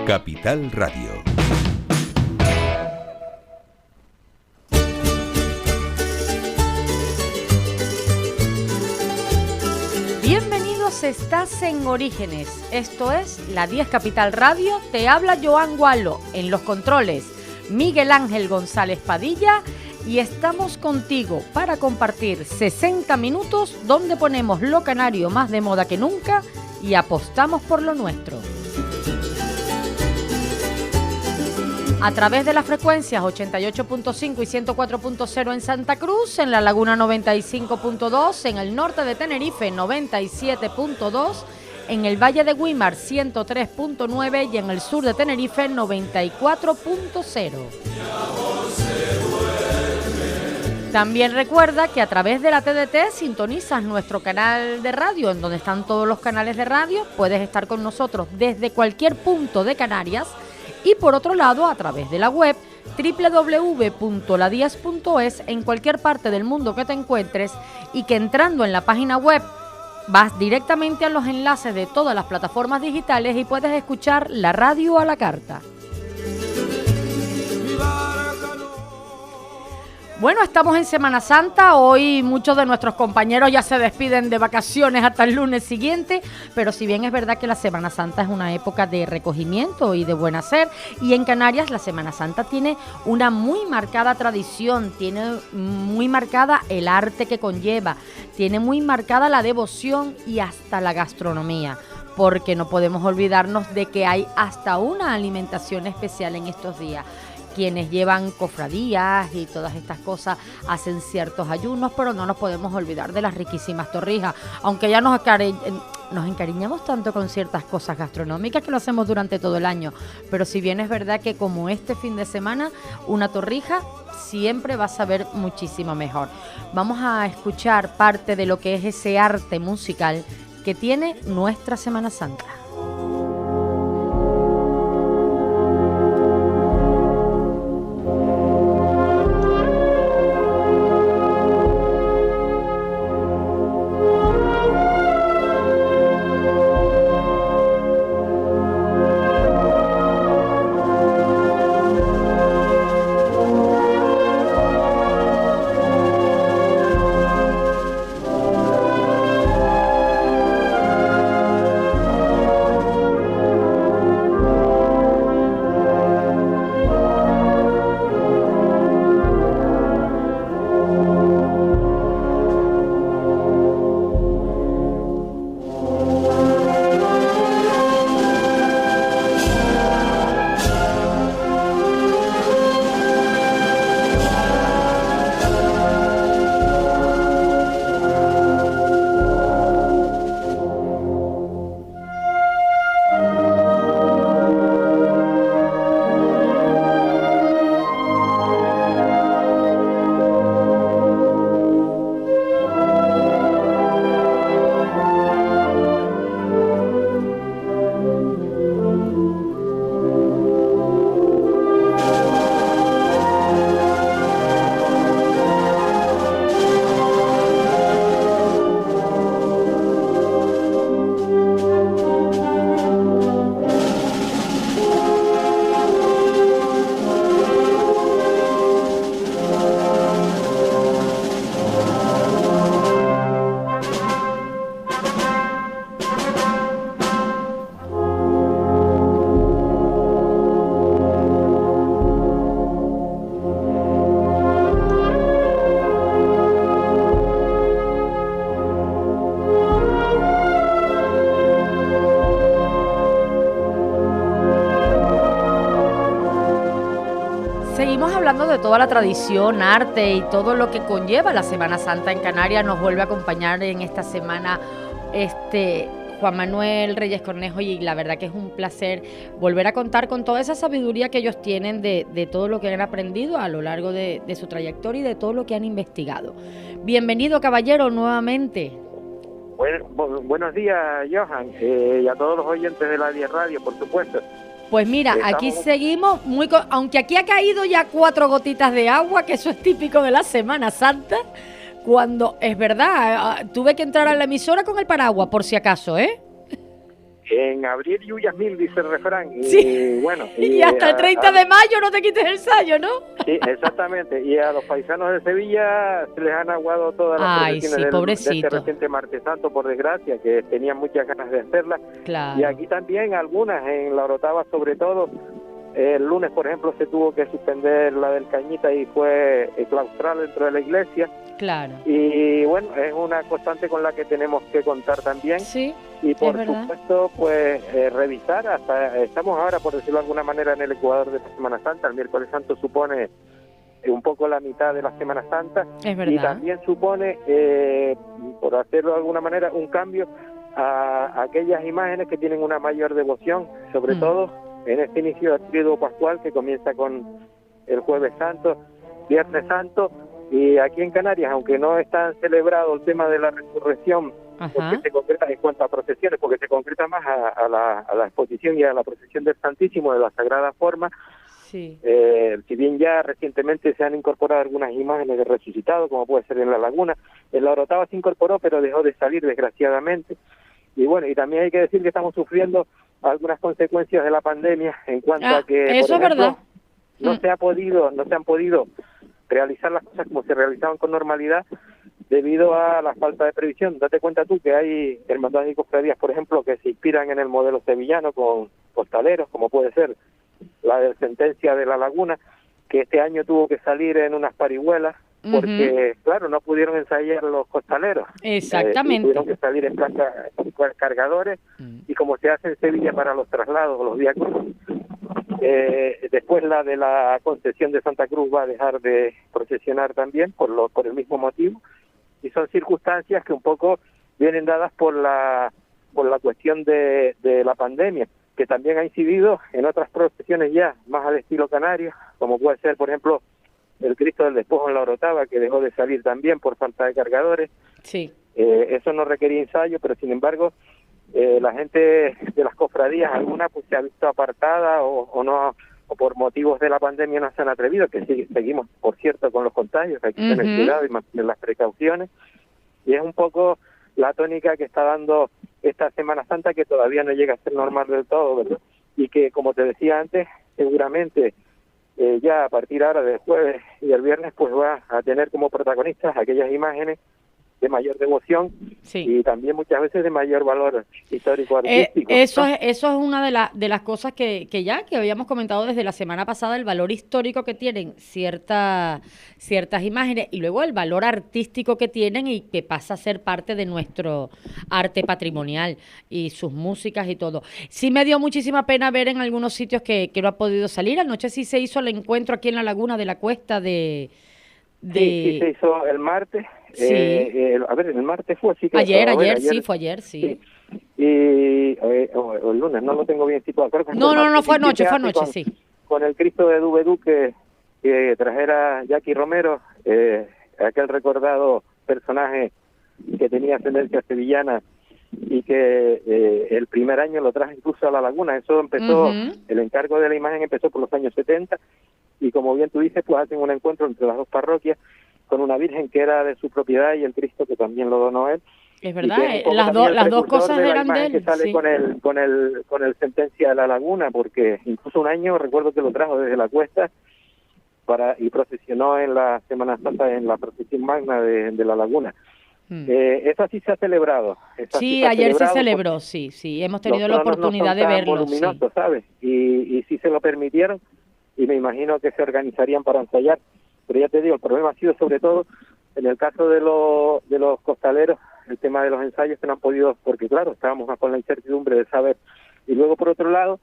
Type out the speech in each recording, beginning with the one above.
Capital Radio. Bienvenidos, estás en Orígenes. Esto es la 10 Capital Radio. Te habla Joan Gualo. En los controles, Miguel Ángel González Padilla. Y estamos contigo para compartir 60 minutos donde ponemos lo canario más de moda que nunca y apostamos por lo nuestro. A través de las frecuencias 88.5 y 104.0 en Santa Cruz, en La Laguna 95.2, en el norte de Tenerife 97.2, en el Valle de Güímar 103.9 y en el sur de Tenerife 94.0. También recuerda que a través de la TDT sintonizas nuestro canal de radio, en donde están todos los canales de radio. Puedes estar con nosotros desde cualquier punto de Canarias. Y por otro lado, a través de la web www.ladies.es, en cualquier parte del mundo que te encuentres, y que entrando en la página web vas directamente a los enlaces de todas las plataformas digitales y puedes escuchar la radio a la carta. Bueno, estamos en Semana Santa. Hoy muchos de nuestros compañeros ya se despiden de vacaciones hasta el lunes siguiente, pero si bien es verdad que la Semana Santa es una época de recogimiento y de buen hacer, y en Canarias la Semana Santa tiene una muy marcada tradición, tiene muy marcada el arte que conlleva, tiene muy marcada la devoción y hasta la gastronomía, porque no podemos olvidarnos de que hay hasta una alimentación especial en estos días. Quienes llevan cofradías y todas estas cosas hacen ciertos ayunos, pero no nos podemos olvidar de las riquísimas torrijas, aunque ya nos encariñamos tanto con ciertas cosas gastronómicas que lo hacemos durante todo el año, pero si bien es verdad que como este fin de semana, una torrija siempre va a saber muchísimo mejor. Vamos a escuchar parte de lo que es ese arte musical que tiene nuestra Semana Santa. Hablando de toda la tradición, arte y todo lo que conlleva la Semana Santa en Canarias, nos vuelve a acompañar en esta semana Juan Manuel Reyes Cornejo, y la verdad que es un placer volver a contar con toda esa sabiduría que ellos tienen de todo lo que han aprendido a lo largo de su trayectoria y de todo lo que han investigado. Bienvenido, caballero, nuevamente. Buenos días, Johan, y a todos los oyentes de la 10 Radio, por supuesto. Pues mira, aquí seguimos, aunque aquí ha caído ya 4 gotitas de agua, que eso es típico de la Semana Santa, cuando, es verdad, tuve que entrar a la emisora con el paraguas, por si acaso, ¿eh? En abril lluvias mil, dice el refrán. Sí. Y bueno. Y hasta el 30 de mayo no te quites el sayo, ¿no? Sí, exactamente. Y a los paisanos de Sevilla se les han aguado todas las procesiones de este reciente Martes Santo, por desgracia, que tenían muchas ganas de hacerlas. Claro. Y aquí también algunas, en la Orotava sobre todo. El lunes, por ejemplo, se tuvo que suspender la del Cañita y fue claustral dentro de la iglesia. Claro. Y bueno, es una constante con la que tenemos que contar también. Sí. Y por supuesto, pues revisar, estamos ahora, por decirlo de alguna manera, en el Ecuador de la Semana Santa. El miércoles santo supone un poco la mitad de la Semana Santa. Es verdad. Y también supone, por hacerlo de alguna manera, un cambio a aquellas imágenes que tienen una mayor devoción, sobre todo en este inicio del periodo pascual que comienza con el Jueves Santo, Viernes Santo, y aquí en Canarias, aunque no es tan celebrado el tema de la resurrección, porque se concreta en cuanto a procesiones, porque se concreta más a la exposición y a la procesión del Santísimo de la Sagrada Forma. Sí. Si bien ya recientemente se han incorporado algunas imágenes de resucitados, como puede ser en La Laguna, en la Orotava se incorporó, pero dejó de salir desgraciadamente. Y bueno, y también hay que decir que estamos sufriendo algunas consecuencias de la pandemia en cuanto a que, eso por ejemplo, no se han podido realizar las cosas como se realizaban con normalidad debido a la falta de previsión. Date cuenta tú que hay hermandades y cofradías, por ejemplo, que se inspiran en el modelo sevillano con costaleros, como puede ser la de Sentencia de La Laguna, que este año tuvo que salir en unas parihuelas porque, claro, no pudieron ensayar los costaleros. Exactamente. Tuvieron que salir en plaza cargadores, y como se hace en Sevilla para los traslados, los días cruces, después la de la Concesión de Santa Cruz va a dejar de procesionar también por el mismo motivo, y son circunstancias que un poco vienen dadas por la cuestión de la pandemia, que también ha incidido en otras procesiones ya más al estilo canario, como puede ser, por ejemplo, el Cristo del Despojo en la Orotava, que dejó de salir también por falta de cargadores. Sí. Eso no requería ensayo, pero sin embargo la gente de las cofradías, alguna pues se ha visto apartada o no, o por motivos de la pandemia no se han atrevido, que seguimos, por cierto, con los contagios, hay que tener cuidado y mantener las precauciones, y es un poco la tónica que está dando esta Semana Santa, que todavía no llega a ser normal del todo, ¿verdad? Y que, como te decía antes, seguramente ya a partir ahora del jueves y el viernes pues va a tener como protagonistas aquellas imágenes de mayor devoción y también muchas veces de mayor valor histórico artístico. Eso es una de las cosas que habíamos comentado desde la semana pasada, el valor histórico que tienen ciertas imágenes y luego el valor artístico que tienen y que pasa a ser parte de nuestro arte patrimonial y sus músicas y todo. Sí me dio muchísima pena ver en algunos sitios que no ha podido salir. Anoche sí se hizo el encuentro aquí en la Laguna de la Cuesta Sí, se hizo el martes. El martes fue así. Ayer fue ayer. Y o el lunes, no lo tengo bien situado. Creo que no, fue anoche, sí. Con el Cristo de Dubedú que trajera Jackie Romero, aquel recordado personaje que tenía ascendencia sevillana y que el primer año lo traje incluso a La Laguna. Eso empezó, el encargo de la imagen empezó por los años 70, y como bien tú dices, pues hacen un encuentro entre las dos parroquias con una Virgen que era de su propiedad y el Cristo que también lo donó él. Es verdad, las dos cosas eran de él. Que sale con el Sentencia de La Laguna, porque incluso un año recuerdo que lo trajo desde la Cuesta y procesionó en la Semana Santa en la procesión magna de La Laguna. Eso sí se ha celebrado. Ayer se celebró, sí, hemos tenido la oportunidad de verlo. Voluminoso, ¿sabes? Y sí se lo permitieron, y me imagino que se organizarían para ensayar. Pero ya te digo, el problema ha sido sobre todo en el caso de los costaleros, el tema de los ensayos que no han podido, porque claro, estábamos con la incertidumbre de saber. Y luego, por otro lado,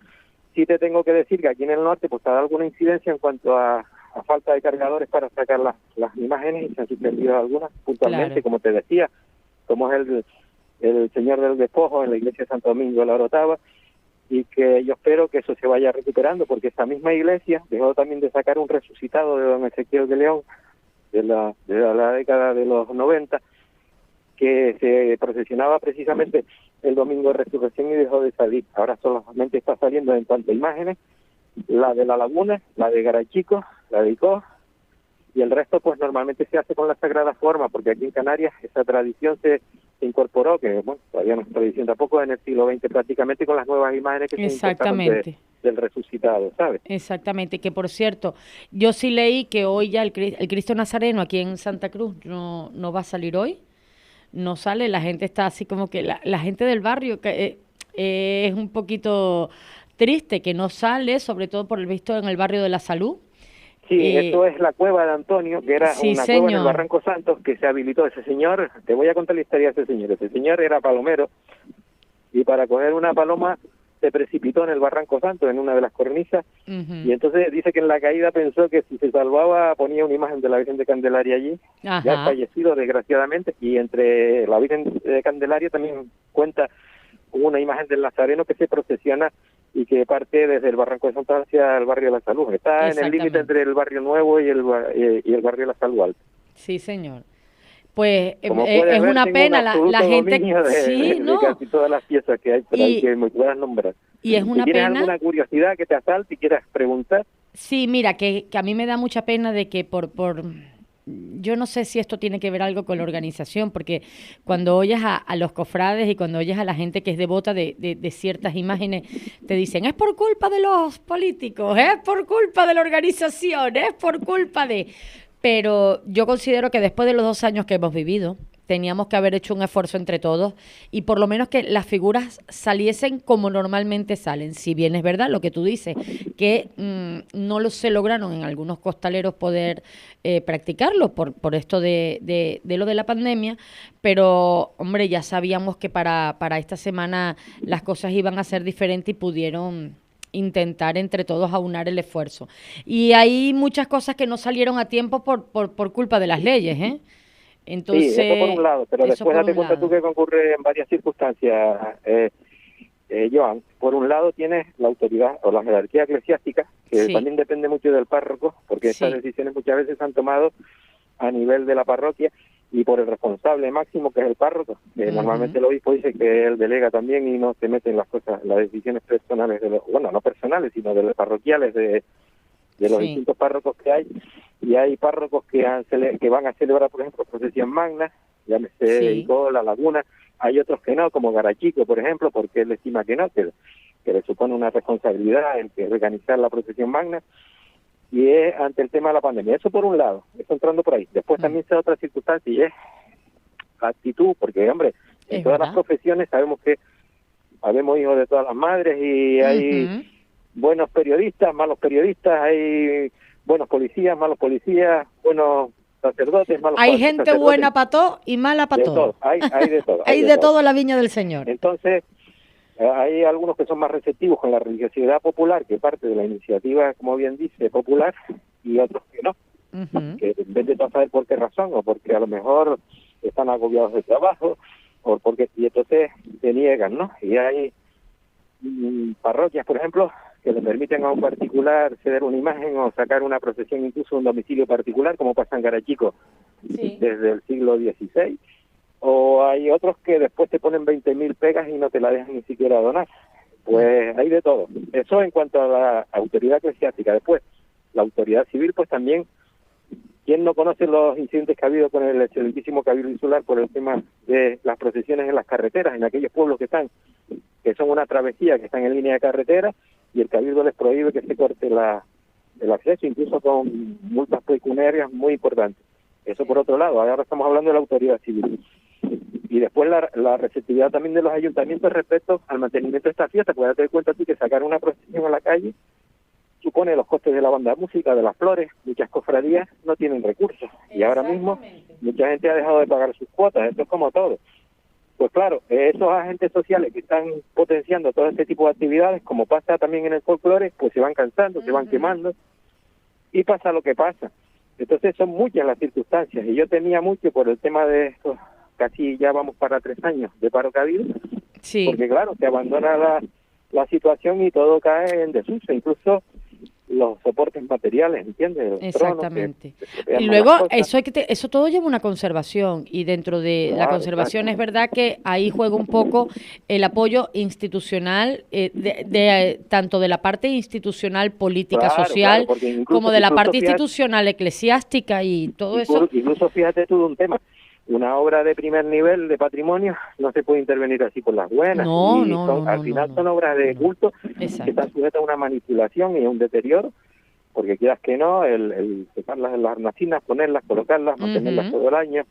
sí te tengo que decir que aquí en el norte pues ha dado alguna incidencia en cuanto a falta de cargadores para sacar las imágenes, y se han suspendido algunas puntualmente, como te decía, como es el Señor del Despojo en la iglesia de Santo Domingo de la Orotava, y que yo espero que eso se vaya recuperando, porque esta misma iglesia dejó también de sacar un resucitado de don Ezequiel de León de la década de los 90, que se procesionaba precisamente el domingo de Resurrección y dejó de salir. Ahora solamente está saliendo en cuanto a imágenes, la de La Laguna, la de Garachico, la de Icó y el resto pues normalmente se hace con la Sagrada Forma, porque aquí en Canarias esa tradición se incorporó, que bueno, todavía no es tradición tampoco, en el siglo XX prácticamente, con las nuevas imágenes que se importaron del resucitado, ¿sabes? Exactamente, que por cierto, yo sí leí que hoy ya el Cristo Nazareno aquí en Santa Cruz no va a salir hoy, no sale, la gente está así como que la gente del barrio que es un poquito triste que no sale, sobre todo por el visto en el barrio de la Salud. Sí, eso es la cueva de Antonio, que era sí, una señor. cueva en el Barranco Santos que se habilitó. Ese señor, te voy a contar la historia de ese señor. Ese señor era palomero y para coger una paloma se precipitó en el Barranco Santos, en una de las cornisas, y entonces dice que en la caída pensó que si se salvaba ponía una imagen de la Virgen de Candelaria allí. Ajá. Ya fallecido desgraciadamente, y entre la Virgen de Candelaria también cuenta una imagen del Nazareno que se procesiona y que parte desde el Barranco de Santa hacia el barrio de la Salud. Está en el límite entre el barrio Nuevo y el barrio de la Salud Alta. Sí, señor. Pues es una pena la gente de casi todas las piezas que hay por ahí que me puedas nombrar. Y es una si tienes pena alguna curiosidad que te asalte y quieras preguntar. Sí, mira, que a mí me da mucha pena de que yo no sé si esto tiene que ver algo con la organización, porque cuando oyes a los cofrades y cuando oyes a la gente que es devota de ciertas imágenes, te dicen, es por culpa de los políticos, es por culpa de la organización, es por culpa de... Pero yo considero que después de los 2 años que hemos vivido, teníamos que haber hecho un esfuerzo entre todos y por lo menos que las figuras saliesen como normalmente salen. Si bien es verdad lo que tú dices, que no se lograron en algunos costaleros poder practicarlo por esto de lo de la pandemia, pero, hombre, ya sabíamos que para esta semana las cosas iban a ser diferentes y pudieron intentar entre todos aunar el esfuerzo. Y hay muchas cosas que no salieron a tiempo por culpa de las leyes, ¿eh? Entonces, sí, eso por un lado, pero después date cuenta tú que concurre en varias circunstancias, Joan. Por un lado tienes la autoridad o la jerarquía eclesiástica, que también depende mucho del párroco, porque estas decisiones muchas veces se han tomado a nivel de la parroquia y por el responsable máximo, que es el párroco, que normalmente el obispo dice que él delega también y no se mete en las cosas, las decisiones personales, no personales, sino de los parroquiales de los distintos párrocos que hay. Y hay párrocos que van a celebrar, por ejemplo, procesión magna, llámese Icó, La Laguna. Hay otros que no, como Garachico, por ejemplo, porque él estima que no, que le supone una responsabilidad el que organizar la procesión magna, y es ante el tema de la pandemia. Eso por un lado, eso entrando por ahí. Después también se da otra circunstancia, y es actitud, porque, hombre, en todas las profesiones sabemos que habemos hijos de todas las madres y hay buenos periodistas, malos periodistas, hay buenos policías, malos policías, buenos sacerdotes, malos hay gente sacerdotes. Buena para todo y mala para todo. Hay de todo. Hay de todo en la viña del Señor. Entonces, hay algunos que son más receptivos con la religiosidad popular, que parte de la iniciativa, como bien dice, popular, y otros que no. Que en vez de saber por qué razón, o porque a lo mejor están agobiados de trabajo, o porque y entonces se niegan, ¿no? Y hay parroquias, por ejemplo, que le permiten a un particular ceder una imagen o sacar una procesión incluso a un domicilio particular, como pasa en Garachico desde el siglo XVI, o hay otros que después te ponen 20.000 pegas y no te la dejan ni siquiera donar. Pues hay de todo. Eso en cuanto a la autoridad eclesiástica. Después, la autoridad civil, pues también, ¿quién no conoce los incidentes que ha habido con el excelentísimo Cabildo Insular por el tema de las procesiones en las carreteras, en aquellos pueblos que son una travesía, que están en línea de carretera, y el Cabildo les prohíbe que se corte el acceso, incluso con multas pecuniarias muy importantes? Eso por otro lado. Ahora estamos hablando de la autoridad civil. Y después la receptividad también de los ayuntamientos respecto al mantenimiento de esta fiesta. Pues date cuenta tú que sacar una procesión a la calle supone los costes de la banda de música, de las flores. Muchas cofradías no tienen recursos y ahora mismo mucha gente ha dejado de pagar sus cuotas. Esto es como todo. Pues claro, esos agentes sociales que están potenciando todo este tipo de actividades, como pasa también en el folclore, pues se van cansando, se van quemando y pasa lo que pasa. Entonces son muchas las circunstancias y yo temía mucho por el tema de estos, casi ya vamos para 3 años de paro cabildo, porque claro, se abandona la situación y todo cae en desuso. Incluso los soportes materiales, ¿entiendes? Exactamente. Tronos, Y luego eso todo lleva una conservación, y dentro de la conservación es verdad que ahí juega un poco el apoyo institucional, tanto de la parte institucional, política, social, como de la parte institucional, eclesiástica y todo eso. Incluso fíjate tú de un tema. Una obra de primer nivel de patrimonio no se puede intervenir así por las buenas. Al final son obras de culto que están sujetas a una manipulación y a un deterioro, porque quieras que no, el sacar las hornacinas, ponerlas, colocarlas, mantenerlas todo el año,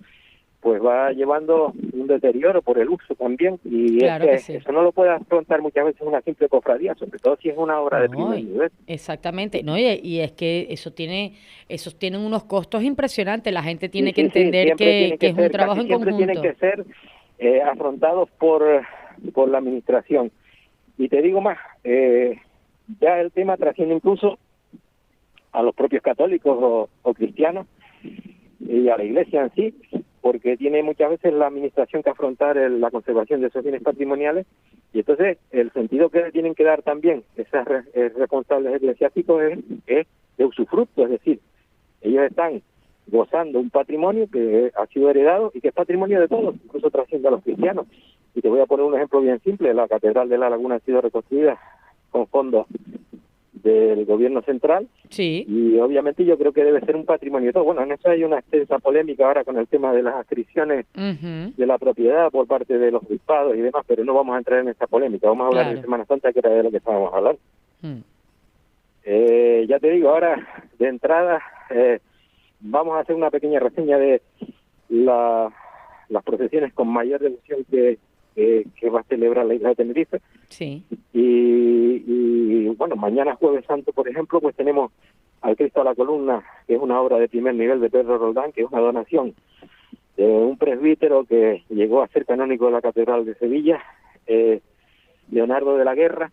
pues va llevando un deterioro por el uso también, y claro eso no lo puede afrontar muchas veces una simple cofradía, sobre todo si es una obra de primer nivel. Exactamente, no, y es que esos tienen unos costos impresionantes, la gente tiene que entender que es un trabajo en conjunto. Siempre tienen que ser afrontados por la administración. Y te digo más, ya el tema trasciende incluso a los propios católicos o cristianos y a la Iglesia en sí, porque tiene muchas veces la administración que afrontar la conservación de esos bienes patrimoniales, y entonces el sentido que le tienen que dar también esos responsables eclesiásticos es de usufructo, es decir, ellos están gozando un patrimonio que ha sido heredado y que es patrimonio de todos, incluso trasciende a los cristianos. Y te voy a poner un ejemplo bien simple: la Catedral de La Laguna ha sido reconstruida con fondos del gobierno central, y obviamente yo creo que debe ser un patrimonio de todo. Bueno, en eso hay una extensa polémica ahora con el tema de las adscripciones de la propiedad por parte de los obispados y demás, pero no vamos a entrar en esta polémica, vamos a hablar de Semana Santa, que era de lo que estábamos hablando. Ya te digo, ahora de entrada vamos a hacer una pequeña reseña de las procesiones con mayor devoción que va a celebrar la isla de Tenerife. Y bueno, mañana Jueves Santo, por ejemplo, pues tenemos al Cristo a la Columna, que es una obra de primer nivel de Pedro Roldán, que es una donación de un presbítero que llegó a ser canónigo de la Catedral de Sevilla, Leonardo de la Guerra.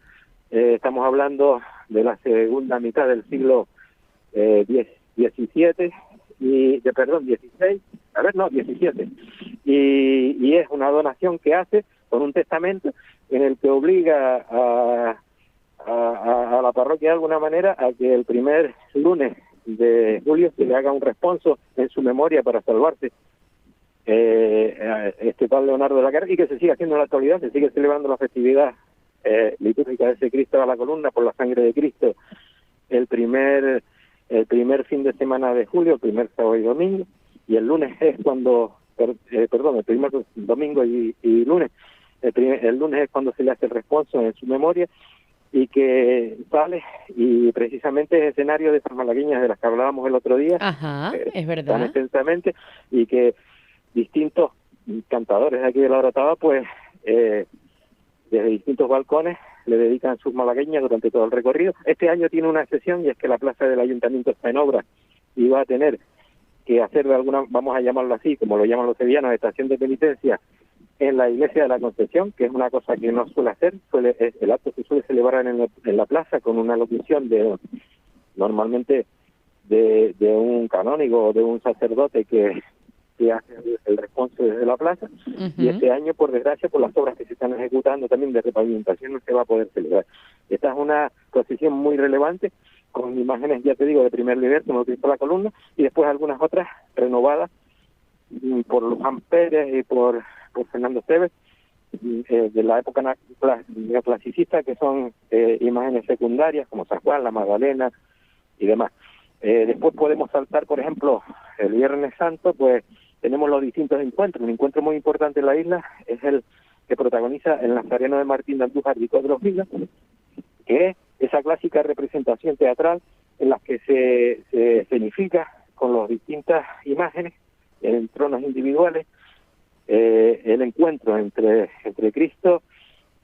Estamos hablando de la segunda mitad del siglo XVII, XVI, XVII, y es una donación que hace con un testamento en el que obliga a la parroquia de alguna manera a que el primer lunes de julio se le haga un responso en su memoria para salvarse este tal Leonardo de la Guerra, y que se siga haciendo en la actualidad, se sigue celebrando la festividad litúrgica de ese Cristo a la Columna por la sangre de Cristo el primer fin de semana de julio, el primer sábado y domingo, y el lunes es cuando, el primer domingo y lunes, el lunes es cuando se le hace el responso en su memoria, y que sale, y precisamente es escenario de esas malagueñas de las que hablábamos el otro día, es verdad, tan extensamente, y que distintos cantadores de aquí de la Orotava, pues desde distintos balcones le dedican sus malagueñas durante todo el recorrido. Este año tiene una excepción, y es que la plaza del ayuntamiento está en obra y va a tener que hacer de alguna, vamos a llamarlo así, como lo llaman los sevillanos, estación de penitencia en la iglesia de la Concepción, que es una cosa que no suele hacer. El acto se suele celebrar en la plaza con una locución normalmente de un canónigo o de un sacerdote que hace el responso desde la plaza, y este año, por desgracia, por las obras que se están ejecutando también de repavimentación, no se va a poder celebrar. Esta es una procesión muy relevante, con imágenes, ya te digo, de primer nivel, como Cristo a la Columna, y después algunas otras renovadas por Luján Pérez y por Fernando Esteves, de la época neoclasicista, que son imágenes secundarias, como San Juan, la Magdalena y demás. Después podemos saltar, por ejemplo, el Viernes Santo, pues tenemos los distintos encuentros. Un encuentro muy importante en la isla es el que protagoniza el Nazareno de Martín de Andújar y Codros Vila, que es esa clásica representación teatral en la que se escenifica con las distintas imágenes en tronos individuales el encuentro entre Cristo,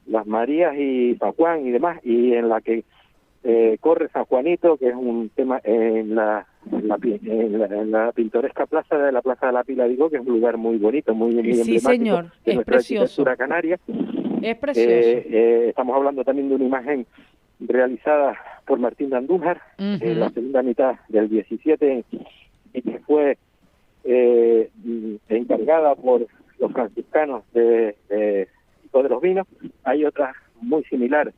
las Marías y San Juan y demás, y en la que corre San Juanito, que es un tema en la pintoresca plaza de la Pila, digo, que es un lugar muy bonito, muy emblemático, señor, de nuestra arquitectura canaria. Es precioso. Estamos hablando también de una imagen realizada por Martín de Andújar en la segunda mitad del 17, y que fue encargada por los franciscanos de Hijo de los Vinos. Hay otra muy similar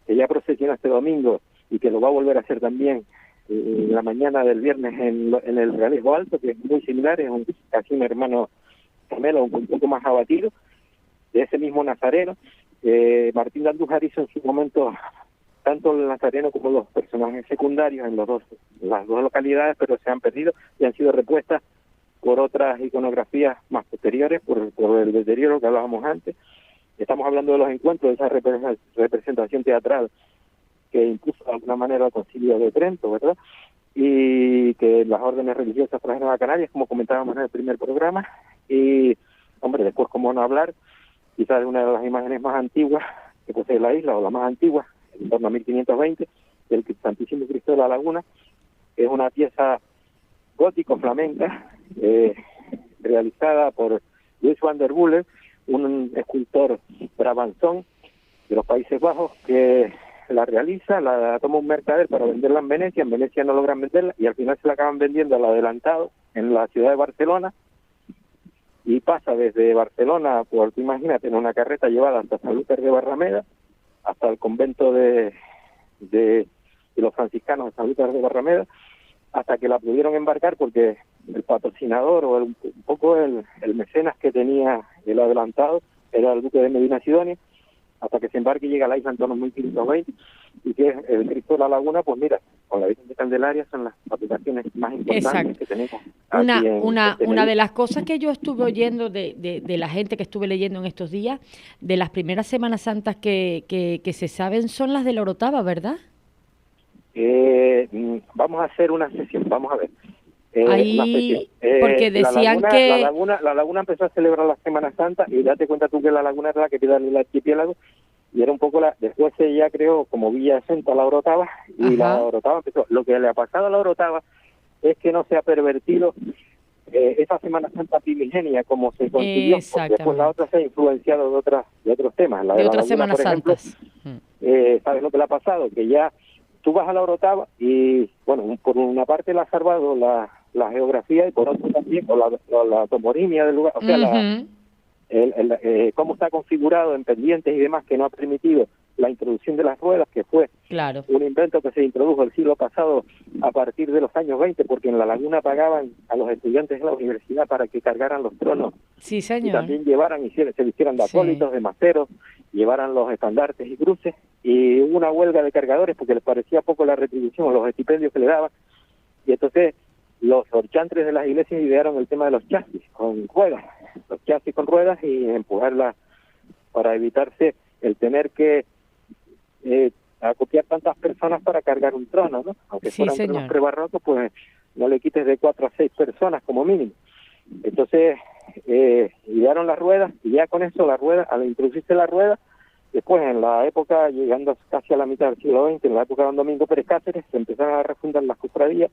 que ya procesiona este domingo y que lo va a volver a hacer también la mañana del viernes en el Realismo Alto, que es muy similar, es casi un hermano gemelo, un poco más abatido, de ese mismo nazareno. Martín de Andújar hizo en su momento tanto el nazareno como los personajes secundarios en las dos localidades, pero se han perdido y han sido repuestas por otras iconografías más posteriores, por el deterioro que hablábamos antes. Estamos hablando de los encuentros, de esa representación teatral que impuso de alguna manera el Concilio de Trento, ¿verdad? Y que las órdenes religiosas trajeron a Canarias, como comentábamos en el primer programa. Y, hombre, después, cómo no hablar, quizás de una de las imágenes más antiguas que posee la isla, o la más antigua, en torno a 1520, del Santísimo Cristo de la Laguna, que es una pieza gótico-flamenca, realizada por Luis van der Buller, un escultor brabanzón de los Países Bajos, que la realiza, la toma un mercader para venderla en Venecia no logran venderla, y al final se la acaban vendiendo al adelantado en la ciudad de Barcelona, y pasa desde Barcelona, pues imagínate, en una carreta llevada hasta Sanlúcar de Barrameda, hasta el convento de los franciscanos de Sanlúcar de Barrameda, hasta que la pudieron embarcar porque el patrocinador o un poco el mecenas que tenía el adelantado era el duque de Medina Sidonia, hasta que se embarque y llega a la isla en torno a 1520, y que es el Cristo de la Laguna, pues mira, con la Virgen de Candelaria son las aplicaciones más importantes que tenemos. Una de las cosas que yo estuve oyendo de la gente que estuve leyendo en estos días, de las primeras Semanas Santas que se saben, son las de la Orotava, ¿verdad? Vamos a hacer una sesión, vamos a ver. Ahí, porque decían la laguna empezó a celebrar la Semana Santa, y date cuenta tú que la laguna era la que queda en el archipiélago, y era un poco después se ya creó como Villa Centro la Orotava, y ajá, la Orotava empezó. Lo que le ha pasado a la Orotava es que no se ha pervertido esa Semana Santa primigenia como se concibió, porque después la otra se ha influenciado de otros temas. La de otras Semanas Santas. ¿Sabes lo que le ha pasado? Que ya tú vas a la Orotava y, bueno, por una parte la ha salvado la geografía, y por otra también con la toponimia del lugar, o sea, cómo está configurado en pendientes y demás, que no ha permitido la introducción de las ruedas, que fue un invento que se introdujo el siglo pasado a partir de los años 20, porque en la laguna pagaban a los estudiantes de la universidad para que cargaran los tronos. Sí, señor. Y también llevaran y se vistieran de acólitos, de maceros, llevaran los estandartes y cruces, y hubo una huelga de cargadores porque les parecía poco la retribución o los estipendios que le daban, y entonces los orchantres de las iglesias idearon el tema de los chasis con ruedas, los chasis con ruedas, y empujarlas para evitarse el tener que acopiar tantas personas para cargar un trono, ¿no? Aunque fueran tronos prebarrocos, pues no le quites de 4 a 6 personas como mínimo. Entonces idearon las ruedas, y ya con eso la rueda, al introducirse la rueda, después en la época, llegando casi a la mitad del siglo XX, en la época de don Domingo Pérez Cáceres, se empezaron a refundar las cofradías,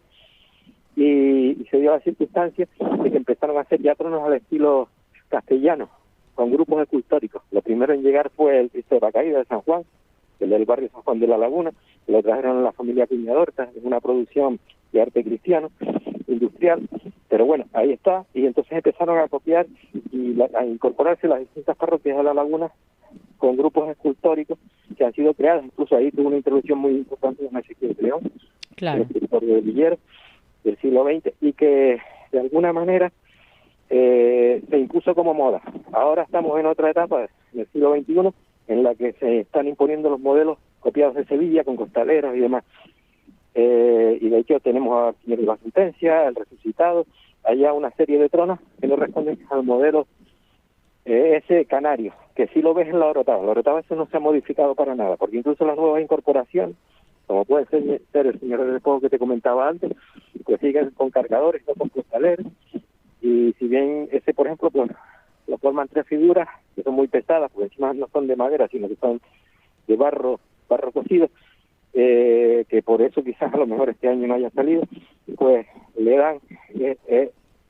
y se dio la circunstancia de que empezaron a hacer ya tronos al estilo castellano, con grupos escultóricos. Lo primero en llegar fue el Cristo de la Caída de San Juan, el del barrio San Juan de la Laguna, que lo trajeron la familia Cuñadorta, es una producción de arte cristiano, industrial, pero bueno, ahí está, y entonces empezaron a copiar y a incorporarse las distintas parroquias de la Laguna con grupos escultóricos que han sido creados. Incluso ahí tuvo una introducción muy importante de Ezequiel León, el escritor de Villero del siglo XX, y que de alguna manera se impuso como moda. Ahora estamos en otra etapa del siglo XXI en la que se están imponiendo los modelos copiados de Sevilla con costaleros y demás. Y de hecho tenemos a Señor de la Sentencia, el Resucitado, allá una serie de tronos que no responden al modelo ese canario, que sí lo ves en la Orotava. La Orotava eso no se ha modificado para nada, porque incluso las nuevas incorporaciones, como puede ser el Señor del Fuego que te comentaba antes, pues siguen con cargadores, no con costaleros. Y si bien ese, por ejemplo, pues lo forman 3 figuras que son muy pesadas, porque encima no son de madera, sino que son de barro cocido, que por eso quizás a lo mejor este año no haya salido, pues le dan,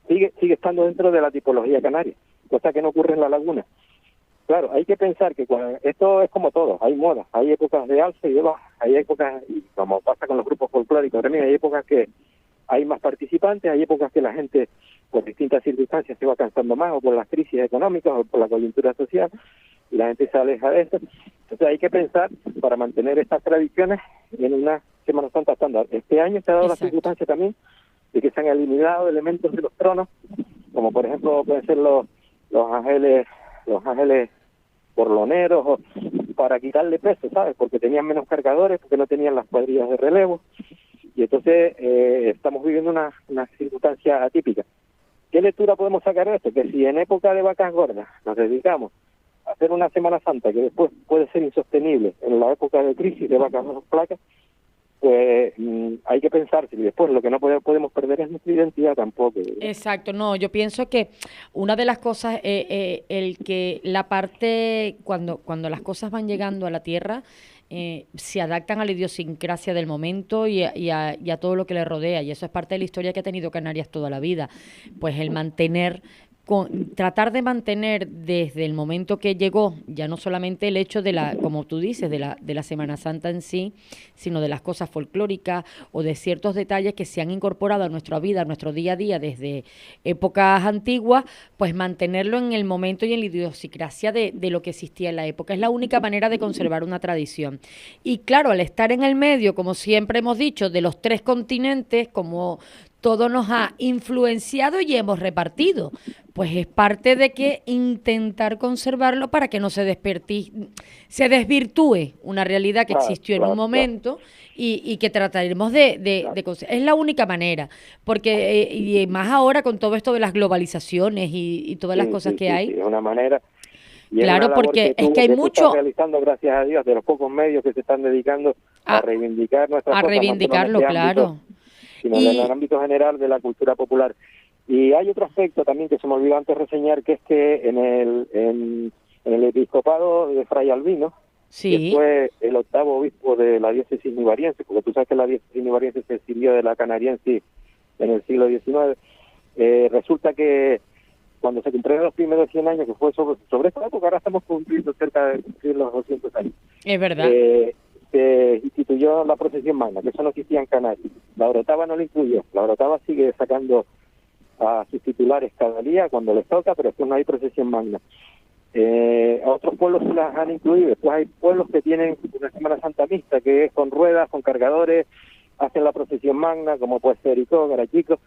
sigue estando dentro de la tipología canaria, cosa que no ocurre en la Laguna. Claro, hay que pensar que esto es como todo, hay modas, hay épocas de alza y de baja, hay épocas, y como pasa con los grupos folclóricos también, hay épocas que hay más participantes, hay épocas que la gente por distintas circunstancias se va cansando más, o por las crisis económicas, o por la coyuntura social, y la gente se aleja de esto. Entonces hay que pensar para mantener estas tradiciones en una Semana Santa estándar. Este año se ha dado la circunstancia también de que se han eliminado elementos de los tronos, como por ejemplo pueden ser los ángeles porloneros, o para quitarle peso, ¿sabes? Porque tenían menos cargadores, porque no tenían las cuadrillas de relevo, y entonces estamos viviendo una circunstancia atípica. ¿Qué lectura podemos sacar de esto? Que si en época de vacas gordas nos dedicamos a hacer una Semana Santa que después puede ser insostenible en la época de crisis de vacas flacas, pues hay que pensar si después lo que no podemos perder es nuestra identidad tampoco. Exacto, no, yo pienso que una de las cosas, el que la parte, cuando las cosas van llegando a la tierra, se adaptan a la idiosincrasia del momento y a todo lo que le rodea, y eso es parte de la historia que ha tenido Canarias toda la vida, pues el tratar de mantener desde el momento que llegó, ya no solamente el hecho de como tú dices, de la Semana Santa en sí, sino de las cosas folclóricas o de ciertos detalles que se han incorporado a nuestra vida, a nuestro día a día desde épocas antiguas, pues mantenerlo en el momento y en la idiosincrasia de lo que existía en la época. Es la única manera de conservar una tradición. Y claro, al estar en el medio, como siempre hemos dicho, de los 3 continentes, como todo nos ha influenciado y hemos repartido, pues es parte de que intentar conservarlo para que no se desvirtúe una realidad que existió en un momento y que trataremos de conservar. Es la única manera, porque y más ahora con todo esto de las globalizaciones y todas las cosas que hay. Sí, es una manera. Y claro, porque es que hay mucho... Estás realizando, gracias a Dios, de los pocos medios que se están dedicando a reivindicar nuestras cosas. A reivindicarlo, no claro. Sino en el ámbito general de la cultura popular. Y hay otro aspecto también que se me olvidó antes reseñar, que es que en el episcopado de Fray Albino, que fue el 8º obispo de la diócesis nivariense, porque tú sabes que la diócesis nivariense se escindió de la canariense en el siglo XIX, resulta que cuando se cumplieron los primeros 100 años, que fue sobre esta época, ahora estamos cumpliendo cerca de cumplir los 200 años. Es verdad. Se instituyó la procesión magna, que eso no existía en Canarias. La Orotava no lo incluyó. La Orotava sigue sacando a sus titulares cada día cuando les toca, pero después no hay procesión magna. A otros pueblos se las han incluido. Después hay pueblos que tienen una Semana Santa mixta, que es con ruedas, con cargadores, hacen la procesión magna, como puede ser Icó, Garachico,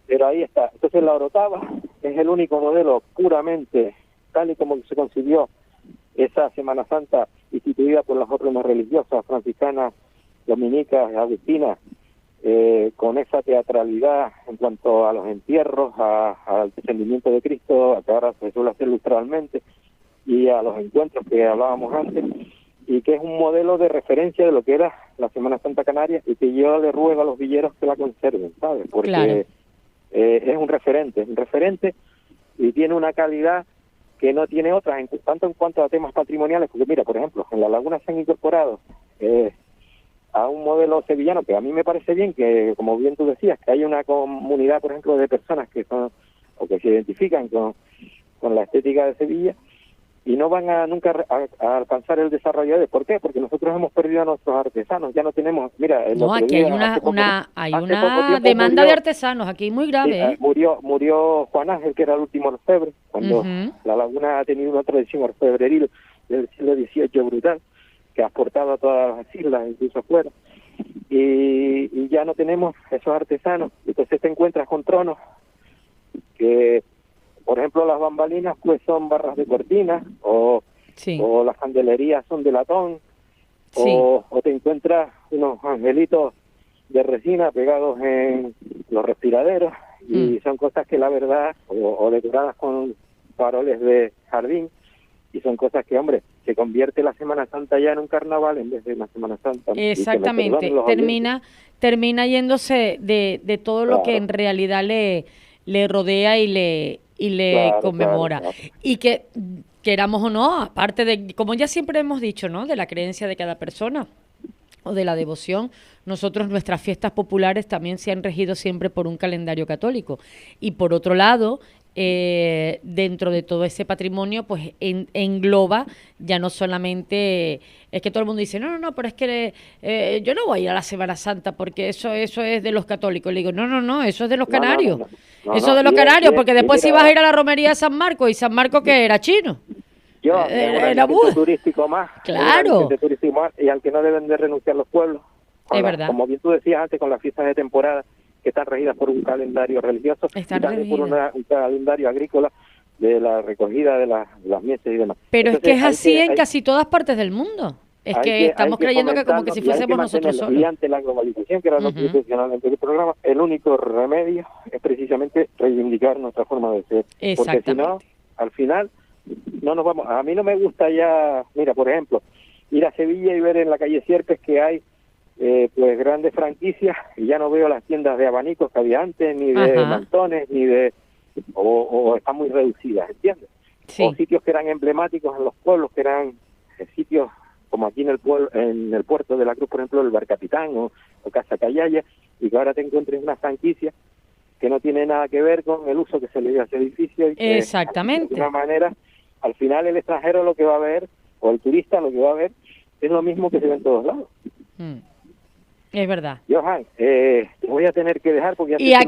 pero ahí está. Entonces la Orotava es el único modelo puramente, tal y como se concibió esa Semana Santa instituida por las órdenes religiosas franciscanas, dominicas, agustinas, con esa teatralidad en cuanto a los entierros, al descendimiento de Cristo, que ahora se suele hacer lustralmente, y a los encuentros que hablábamos antes, y que es un modelo de referencia de lo que era la Semana Santa Canaria, y que yo le ruego a los villeros que la conserven, ¿sabes? Porque claro, es un referente y tiene una calidad que no tiene otras, tanto en cuanto a temas patrimoniales, porque mira, por ejemplo, en la laguna se han incorporado a un modelo sevillano que a mí me parece bien, que como bien tú decías, que hay una comunidad, por ejemplo, de personas que son o que se identifican con la estética de Sevilla y no van a nunca a alcanzar el desarrollo de... ¿Por qué? Porque nosotros hemos perdido a nuestros artesanos, ya no tenemos... Mira, no, aquí hay una demanda de artesanos aquí muy grave. Sí, murió Juan Ángel, que era el último orfebre, cuando la laguna ha tenido una tradición orfebreril del siglo XVIII brutal, que ha exportado a todas las islas, incluso afuera, y ya no tenemos esos artesanos. Entonces te encuentras con tronos que... Por ejemplo, las bambalinas pues son barras de cortina, o las candelerías son de latón, o te encuentras unos angelitos de resina pegados en los respiraderos, y son cosas que la verdad, o decoradas con faroles de jardín, y son cosas que, hombre, se convierte la Semana Santa ya en un carnaval en vez de una Semana Santa. Exactamente, termina yéndose de todo lo que en realidad le rodea y le conmemora. Claro. Y que, queramos o no, aparte de, como ya siempre hemos dicho, ¿no?, de la creencia de cada persona o de la devoción, nosotros, nuestras fiestas populares también se han regido siempre por un calendario católico. Y por otro lado, dentro de todo ese patrimonio, pues engloba ya no solamente... Es que todo el mundo dice, no, pero es que yo no voy a ir a la Semana Santa porque eso es de los católicos. Le digo, no, eso es de los canarios. Eso es de los canarios, porque después si vas a ir a la romería de San Marcos, ¿y San Marcos qué era? ¿Chino? Yo, un elemento turístico más, claro, turístico más, y al que no deben de renunciar los pueblos. Es verdad. Como bien tú decías antes, con las fiestas de temporada, que están regidas por un calendario religioso, están y también regidas por un calendario agrícola de la recogida de las mieses y demás. Pero entonces, es que es así en casi todas partes del mundo. Es que estamos creyendo que como que si fuésemos nosotros solos. Y ante la globalización, que era lo que mencionaba el programa, el único remedio es precisamente reivindicar nuestra forma de ser. Porque si no, al final, no nos vamos. A mí no me gusta ya, mira, por ejemplo, ir a Sevilla y ver en la calle Sierpes que hay pues grandes franquicias, y ya no veo las tiendas de abanicos que había antes, ni de mantones, ni de... O están muy reducidas, ¿entiendes? Sí. O sitios que eran emblemáticos en los pueblos, que eran sitios como aquí en el puerto de la Cruz, por ejemplo, el Bar Capitán o Casa Callaya, y que ahora te encuentres una franquicia que no tiene nada que ver con el uso que se le dio a ese edificio. Y que, exactamente. De alguna manera, al final el extranjero lo que va a ver, o el turista lo que va a ver, es lo mismo que se ve en todos lados. Es verdad. Johan, te voy a tener que dejar porque ya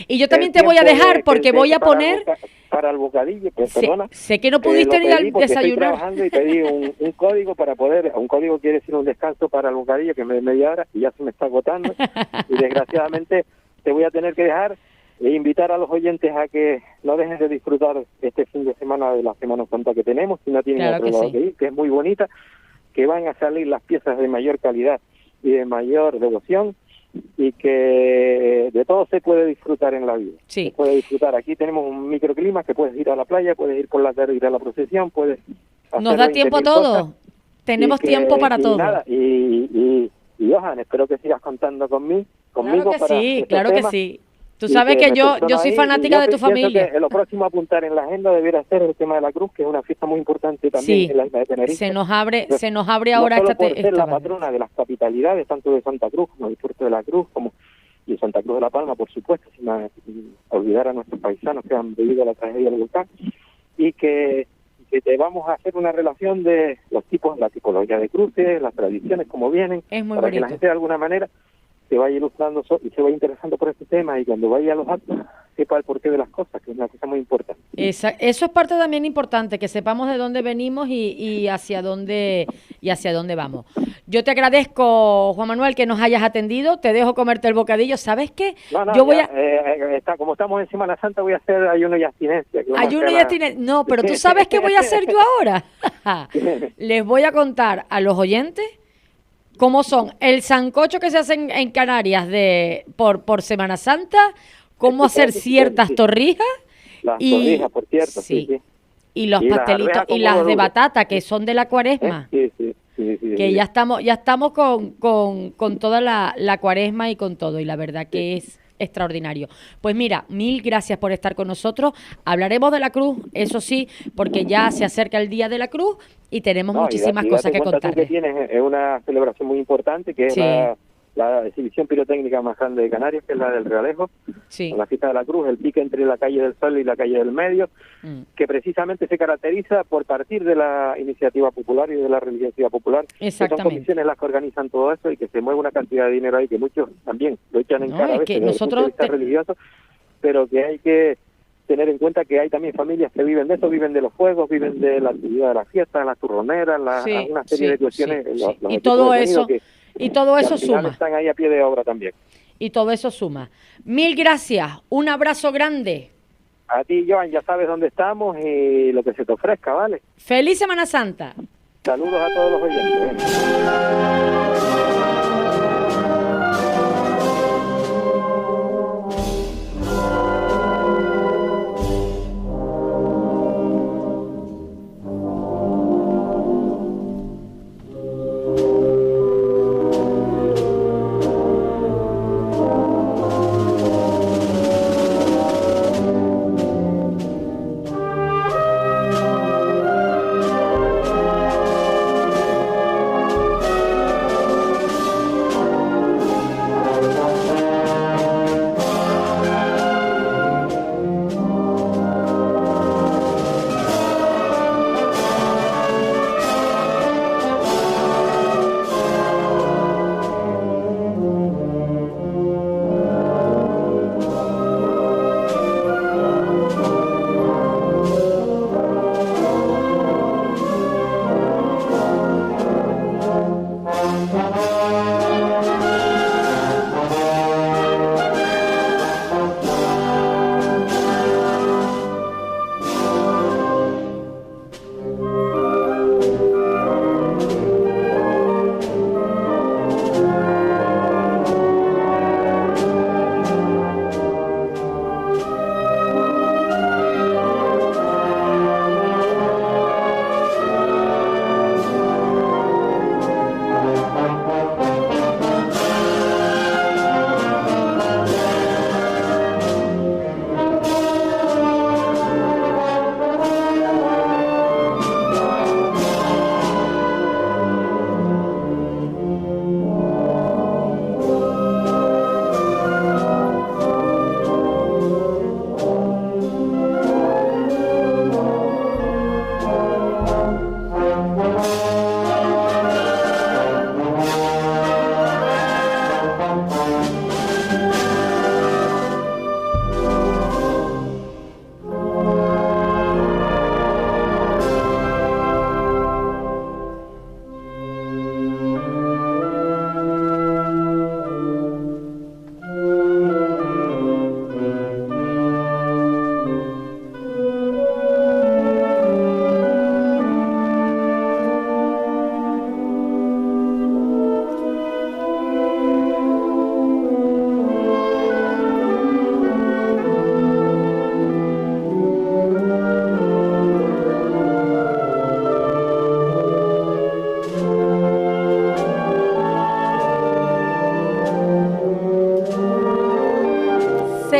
y yo también te voy a dejar porque voy a poner para el bocadillo, perdona. Sé que no pudiste ni al desayunar. Estoy trabajando y pedí un código para poder, un código quiere decir un descanso para el bocadillo que me dé media hora y ya se me está agotando y desgraciadamente te voy a tener que dejar e invitar a los oyentes a que no dejen de disfrutar este fin de semana de la Semana Santa que tenemos, si no tienen otro lado que ir, que es muy bonita, que van a salir las piezas de mayor calidad y de mayor devoción, y que de todo se puede disfrutar en la vida. Sí. Se puede disfrutar. Aquí tenemos un microclima que puedes ir a la playa, puedes ir por la tarde, ir a la procesión, puedes... Nos da tiempo a todo. Tenemos tiempo para todo. Nada, y Johan, espero que sigas contando conmigo claro que para sí, claro que sí. Tú sabes que yo soy fanática de tu familia. Que lo próximo a apuntar en la agenda debiera ser el tema de la cruz, que es una fiesta muy importante también en la isla de Tenerife. Se nos abre ahora no solo por ser la patrona de las capitalidades, tanto de Santa Cruz como del puerto de la Cruz, como y Santa Cruz de la Palma, por supuesto, sin olvidar a nuestros paisanos que han vivido la tragedia del volcán, y que te vamos a hacer una relación de los tipos, la tipología de cruces, las tradiciones, como vienen, para bonito. Que la gente de alguna manera se vaya ilustrando y se vaya interesando por este tema, y cuando vaya a los actos sepa el porqué de las cosas, que es una cosa muy importante. Eso es parte también importante, que sepamos de dónde venimos y hacia dónde vamos. Yo te agradezco, Juan Manuel, que nos hayas atendido. Te dejo comerte el bocadillo. ¿Sabes qué? Yo voy como estamos en Semana Santa, voy a hacer ayuno y abstinencia. Ayuno y abstinencia. No, pero ¿tú sabes qué voy a hacer yo ahora? Les voy a contar a los oyentes cómo son el sancocho que se hacen en Canarias por Semana Santa, cómo hacer ciertas torrijas. Las torrijas, por cierto. Sí. Y los pastelitos y las de batata, que son de la Cuaresma. Sí. Que ya estamos con toda la Cuaresma y con todo, y la verdad que es extraordinario. Pues mira, mil gracias por estar con nosotros. Hablaremos de la cruz, eso sí, porque ya se acerca el Día de la Cruz y tenemos muchísimas cosas que contar. Que tienes una celebración muy importante, que es la exhibición pirotécnica más grande de Canarias, que es la del Realejo, con la fiesta de la Cruz, el pique entre la calle del Sol y la calle del Medio, que precisamente se caracteriza por partir de la iniciativa popular y de la religiosidad popular. Exactamente. Que son comisiones las que organizan todo eso, y que se mueve una cantidad de dinero ahí que muchos también lo echan en cara a veces desde el punto de vista religioso, pero que hay que tener en cuenta que hay también familias que viven de eso, viven de los fuegos, viven de la actividad de las fiestas, las turroneras, una serie de cuestiones. Y todo eso... Y todo eso suma. Están ahí a pie de obra también. Y todo eso suma. Mil gracias. Un abrazo grande. A ti, Joan, ya sabes dónde estamos y lo que se te ofrezca, ¿vale? ¡Feliz Semana Santa! Saludos a todos los oyentes.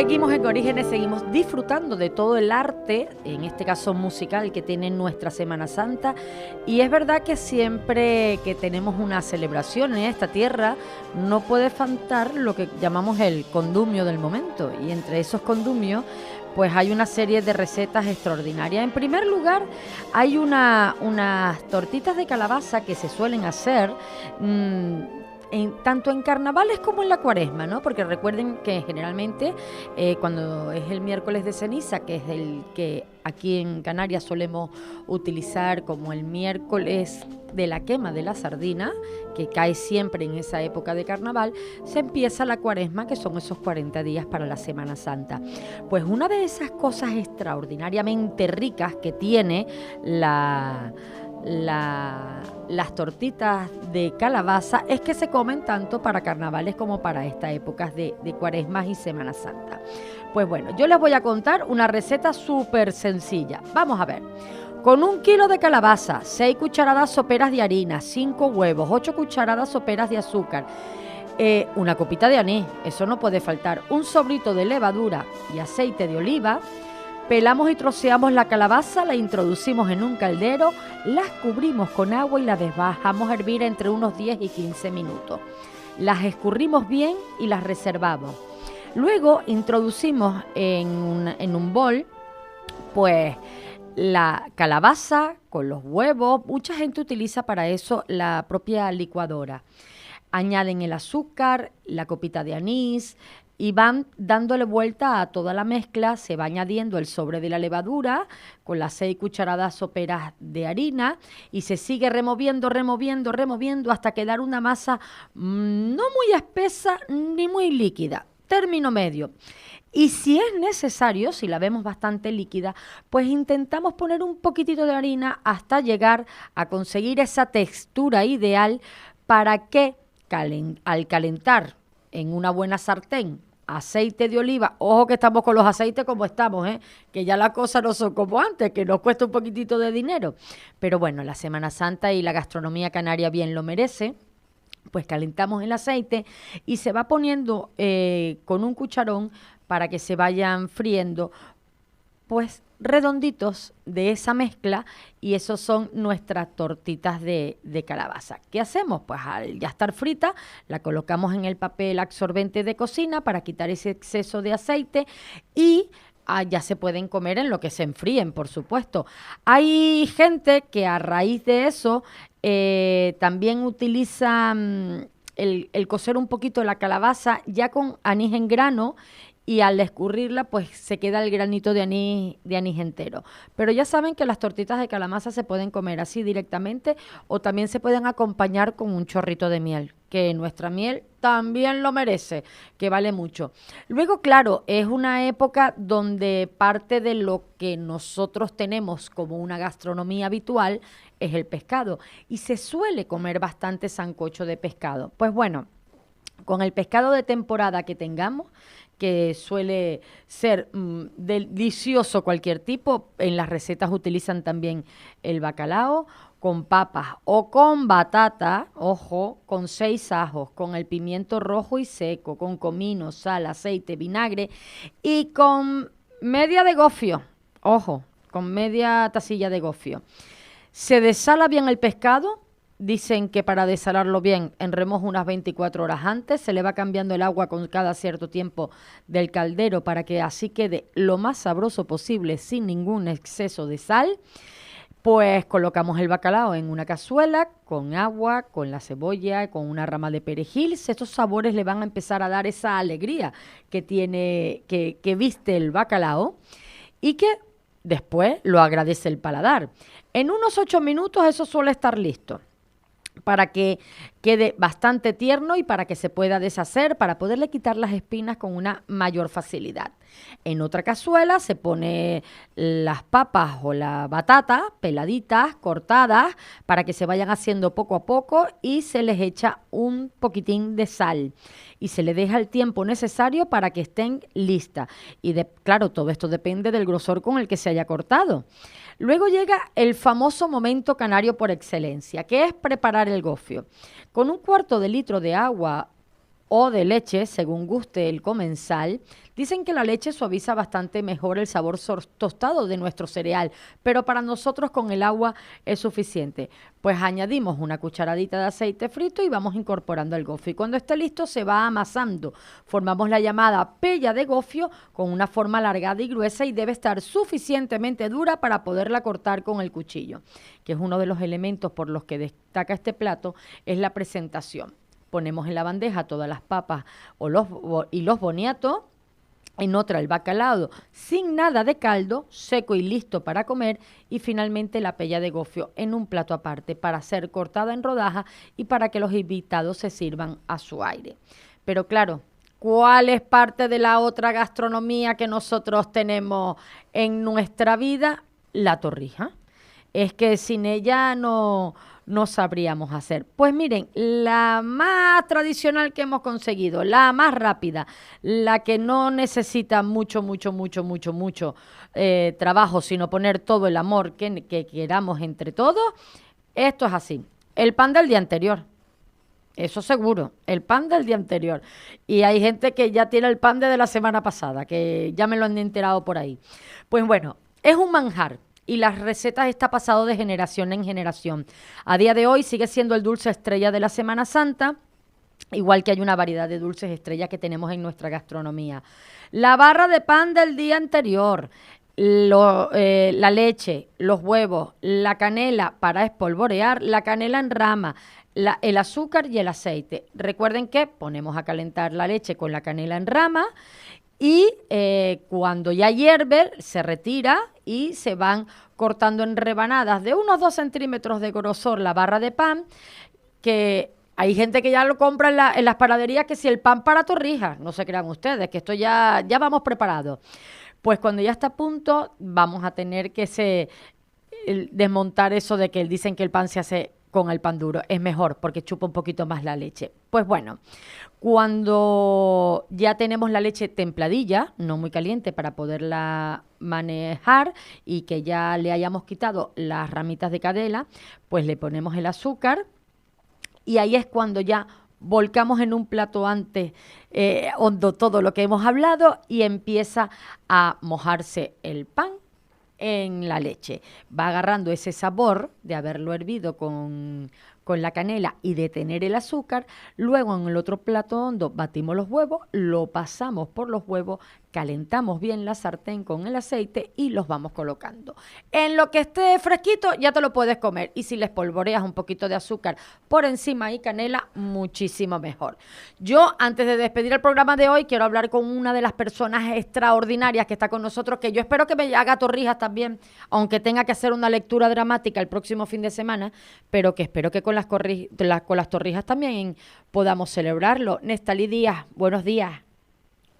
Seguimos en Orígenes, seguimos disfrutando de todo el arte, en este caso musical, que tiene nuestra Semana Santa. Y es verdad que siempre que tenemos una celebración en esta tierra, no puede faltar lo que llamamos el condumio del momento. Y entre esos condumios, pues hay una serie de recetas extraordinarias. En primer lugar, hay unas tortitas de calabaza que se suelen hacer tanto en carnavales como en la cuaresma, ¿no? Porque recuerden que generalmente cuando es el miércoles de ceniza, que es el que aquí en Canarias solemos utilizar como el miércoles de la quema de la sardina, que cae siempre en esa época de carnaval, se empieza la cuaresma, que son esos 40 días para la Semana Santa. Pues una de esas cosas extraordinariamente ricas que tiene las tortitas de calabaza es que se comen tanto para carnavales como para estas épocas de cuaresmas y Semana Santa. Pues bueno, yo les voy a contar una receta súper sencilla. Vamos a ver. Con 1 kilo de calabaza, 6 cucharadas soperas de harina, 5 huevos, 8 cucharadas soperas de azúcar, una copita de anís, eso no puede faltar, un sobrito de levadura y aceite de oliva. Pelamos y troceamos la calabaza, la introducimos en un caldero, las cubrimos con agua y las dejamos hervir entre unos 10 y 15 minutos. Las escurrimos bien y las reservamos. Luego introducimos en un bol, pues, la calabaza con los huevos. Mucha gente utiliza para eso la propia licuadora. Añaden el azúcar, la copita de anís, y van dándole vuelta a toda la mezcla. Se va añadiendo el sobre de la levadura con las 6 cucharadas soperas de harina y se sigue removiendo hasta quedar una masa no muy espesa ni muy líquida, término medio. Y si es necesario, si la vemos bastante líquida, pues intentamos poner un poquitito de harina hasta llegar a conseguir esa textura ideal para que al calentar en una buena sartén aceite de oliva, ojo que estamos con los aceites como estamos, que ya las cosas no son como antes, que nos cuesta un poquitito de dinero, pero bueno, la Semana Santa y la gastronomía canaria bien lo merece. Pues calentamos el aceite y se va poniendo con un cucharón para que se vayan friendo, pues redonditos de esa mezcla, y esos son nuestras tortitas de calabaza. ¿Qué hacemos? Pues al ya estar frita, la colocamos en el papel absorbente de cocina para quitar ese exceso de aceite y ya se pueden comer en lo que se enfríen, por supuesto. Hay gente que a raíz de eso también utiliza el cocer un poquito la calabaza ya con anís en grano, y al escurrirla pues se queda el granito de anís entero. Pero ya saben que las tortitas de calabaza se pueden comer así directamente o también se pueden acompañar con un chorrito de miel, que nuestra miel también lo merece, que vale mucho. Luego, claro, es una época donde parte de lo que nosotros tenemos como una gastronomía habitual es el pescado y se suele comer bastante sancocho de pescado. Pues bueno, con el pescado de temporada que tengamos, que suele ser delicioso cualquier tipo, en las recetas utilizan también el bacalao, con papas o con batata, ojo, con 6 ajos, con el pimiento rojo y seco, con comino, sal, aceite, vinagre y con media de gofio, ojo, con media tacilla de gofio. Se desala bien el pescado. Dicen que para desalarlo bien, en remojo unas 24 horas antes, se le va cambiando el agua con cada cierto tiempo del caldero para que así quede lo más sabroso posible sin ningún exceso de sal. Pues colocamos el bacalao en una cazuela con agua, con la cebolla, con una rama de perejil. Estos sabores le van a empezar a dar esa alegría que tiene, que viste el bacalao y que después lo agradece el paladar. En unos 8 minutos eso suele estar listo, para que quede bastante tierno y para que se pueda deshacer, para poderle quitar las espinas con una mayor facilidad. En otra cazuela se pone las papas o la batata peladitas, cortadas, para que se vayan haciendo poco a poco y se les echa un poquitín de sal y se le deja el tiempo necesario para que estén listas. Y claro, todo esto depende del grosor con el que se haya cortado. Luego llega el famoso momento canario por excelencia, que es preparar el gofio. Con 1/4 de litro de agua o de leche, según guste el comensal. Dicen que la leche suaviza bastante mejor el sabor tostado de nuestro cereal, pero para nosotros con el agua es suficiente. Pues añadimos una cucharadita de aceite frito y vamos incorporando el gofio. Y cuando esté listo se va amasando. Formamos la llamada pella de gofio con una forma alargada y gruesa y debe estar suficientemente dura para poderla cortar con el cuchillo, que es uno de los elementos por los que destaca este plato, es la presentación. Ponemos en la bandeja todas las papas y los boniatos, en otra el bacalao sin nada de caldo, seco y listo para comer, y finalmente la pella de gofio en un plato aparte para ser cortada en rodajas y para que los invitados se sirvan a su aire. Pero claro, ¿cuál es parte de la otra gastronomía que nosotros tenemos en nuestra vida? La torrija. Es que sin ella no sabríamos hacer. Pues miren, la más tradicional que hemos conseguido, la más rápida, la que no necesita mucho trabajo, sino poner todo el amor que queramos entre todos, esto es así. El pan del día anterior. Eso seguro, el pan del día anterior. Y hay gente que ya tiene el pan de la semana pasada, que ya me lo han enterado por ahí. Pues bueno, es un manjar. Y las recetas está pasado de generación en generación. A día de hoy sigue siendo el dulce estrella de la Semana Santa, igual que hay una variedad de dulces estrellas que tenemos en nuestra gastronomía. La barra de pan del día anterior, la leche, los huevos, la canela para espolvorear, la canela en rama, el azúcar y el aceite. Recuerden que ponemos a calentar la leche con la canela en rama y cuando ya hierve se retira y se van cortando en rebanadas de unos 2 centímetros de grosor la barra de pan, que hay gente que ya lo compra en las panaderías, que si el pan para torrijas, no se crean ustedes, que esto ya vamos preparados. Pues cuando ya está a punto vamos a tener que desmontar eso de que dicen que el pan se hace con el pan duro. Es mejor porque chupa un poquito más la leche. Pues bueno, cuando ya tenemos la leche templadilla, no muy caliente para poderla manejar, y que ya le hayamos quitado las ramitas de canela, pues le ponemos el azúcar y ahí es cuando ya volcamos en un plato antes hondo todo lo que hemos hablado y empieza a mojarse el pan en la leche. Va agarrando ese sabor de haberlo hervido con la canela y de tener el azúcar. Luego en el otro plato hondo batimos los huevos, lo pasamos por los huevos, calentamos bien la sartén con el aceite y los vamos colocando. En lo que esté fresquito ya te lo puedes comer, y si le espolvoreas un poquito de azúcar por encima y canela, muchísimo mejor. Yo, antes de despedir el programa de hoy, quiero hablar con una de las personas extraordinarias que está con nosotros, que yo espero que me haga torrijas también, aunque tenga que hacer una lectura dramática el próximo fin de semana, pero que espero que con las torrijas también podamos celebrarlo. Nestalí Díaz, buenos días.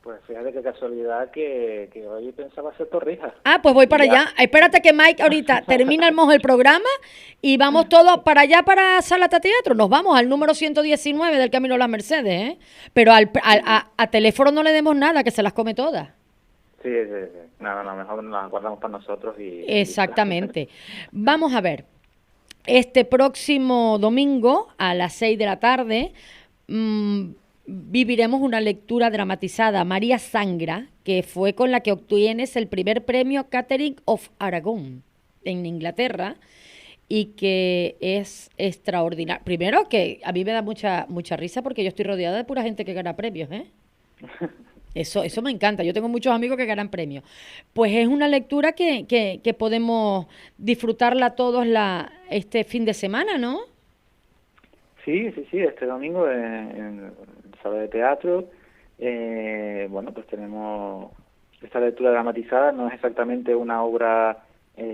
Pues fíjate qué casualidad que hoy pensaba hacer torrijas. Ah, pues voy para allá. Espérate que Mike ahorita terminamos el programa y vamos todos para allá, para Salata Teatro. Nos vamos al número 119 del Camino a las Mercedes, ¿eh? Pero a teléfono no le demos nada, que se las come todas. Sí. No, mejor nos las guardamos para nosotros y... Exactamente. Vamos a ver. Este próximo domingo a las 6 de la tarde... viviremos una lectura dramatizada, María Sangra, que fue con la que obtienes el primer premio Catherine of Aragon en Inglaterra, y que es extraordinario. Primero, que a mí me da mucha risa porque yo estoy rodeada de pura gente que gana premios, ¿eh? Eso me encanta. Yo tengo muchos amigos que ganan premios. Pues es una lectura que podemos disfrutarla todos este fin de semana, ¿no? Sí, este domingo en sala de teatro, pues tenemos esta lectura dramatizada. No es exactamente una obra